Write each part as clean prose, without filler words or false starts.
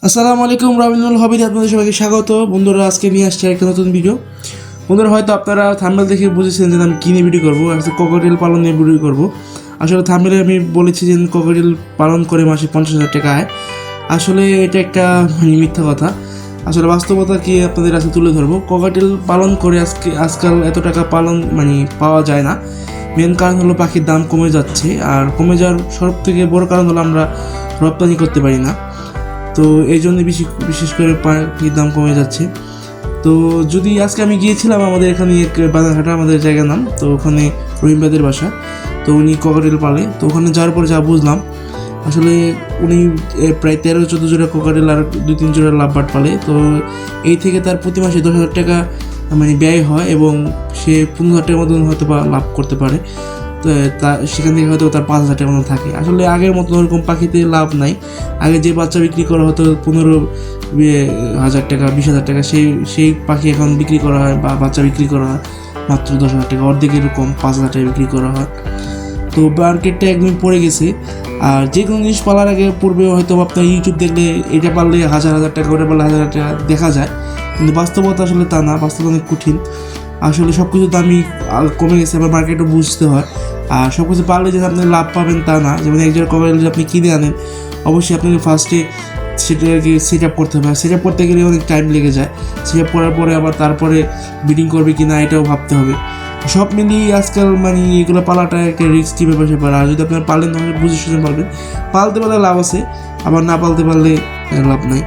আসসালামু আলাইকুম, রাবিনুল হবিতে আপনাদের সবাইকে স্বাগত। বন্ধুরা, আজকে নিয়ে আসছে একটা নতুন ভিডিও। বন্ধুরা, হয়তো আপনারা থাম্বনেল দেখে বুঝেছেন যে আমি কিনে ভিডিও করবো, আসলে ককটেল পালন নিয়ে ভিডিও করবো। আসলে থাম্বনেলে আমি বলেছি যে ককটেল পালন করে মাসে 50,000 টাকা আয়। আসলে এটা একটা মিথ্যা কথা। আসলে বাস্তবতা কি আপনাদের কাছে তুলে ধরবো। ককটেল পালন করে আজকাল এত টাকা পাওয়া যায় না। মেন কারণ হলো পাখির দাম কমে যাচ্ছে, আর কমে যাওয়ার সব থেকে বড় কারণ হলো আমরা রপ্তানি করতে পারি না। তো এই জন্য বিশেষ করে পাখির দাম কমে যাচ্ছে। তো যদি আজকে আমি গিয়েছিলাম আমাদের এখানে এক বাজারঘাটা, আমাদের জায়গার নাম, তো ওখানে রহিম ভাইদের বাসা। তো উনি ককাটেল পালে। তো ওখানে যাওয়ার পরে যা বুঝলাম, আসলে উনি প্রায় 13-14 জোড়া ককাটেল আর 2-3 জোড়া লাভবার্ড পালে। তো এই থেকে তার প্রতি মাসে 10,000 টাকা ব্যয় হয়, এবং সে 15,000 টাকার মতন হয়তো বা লাভ করতে পারে। তো সেখান থেকে হয়তো তার 5,000 টাকার মতো থাকে। আসলে আগের মতো ওরকম পাখিতে লাভ নাই। আগে যে বাচ্চা বিক্রি করা হতো 15,000 টাকা, 20,000 টাকা, সেই পাখি এখন বিক্রি করা হয় বা বাচ্চা বিক্রি করা হয় মাত্র 10,000 টাকা, অর্ধেকের কম 5,000 টাকা বিক্রি করা হয়। তো মার্কেটটা একদম পড়ে গেছে। আর যে কোনো জিনিস পালার আগে পূর্বে হয়তো আপনার ইউটিউব দেখলে এটা পারলে হাজার টাকা, ওটা পারলে 1,000 টাকা দেখা যায়, কিন্তু বাস্তবতা আসলে তা না। বাস্তবতা অনেক কঠিন। আসলে সব কিছু দামই কমে গেছে, আবার মার্কেটও বুঝতে হয়। আর সব কিছু পারলে যে আপনি লাভ পাবেন তা না। যেমন একজন কভার যদি আপনি কিনে আনেন, অবশ্যই আপনাকে ফার্স্টে সেটাকে সেট আপ করতে হবে। সেট আপ করতে গেলে অনেক টাইম লেগে যায়। সেট আপ করার পরে আবার তারপরে ব্রিডিং করবে কি না এটাও ভাবতে হবে। সব মিলিয়ে আজকাল এগুলো পালাটা একটা রিস্কি ব্যাপার স্যাপার। আর যদি আপনারা পালেন তাহলে বুঝে শুনে পারবেন। পালতে পারলে লাভ আছে, আবার না পালতে পারলে লাভ নাই।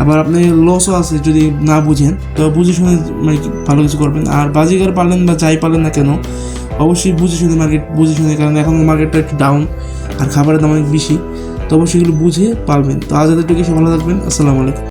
আবার আপনি লসও আছে যদি না বুঝেন। তো বুঝে শুনে ভালো কিছু করবেন। আর বাজিগার পালেন বা যাই পালেন না কেন, অবশ্যই বুঝে শুনে বুঝে শুনে, কারণ এখন মার্কেটটা একটু ডাউন আর খাবারের দাম অনেক বেশি। তো অবশ্যই এগুলো বুঝে পালবেন। তো আজ এতটুকু, ভালো থাকবেন। আসসালামু আলাইকুম।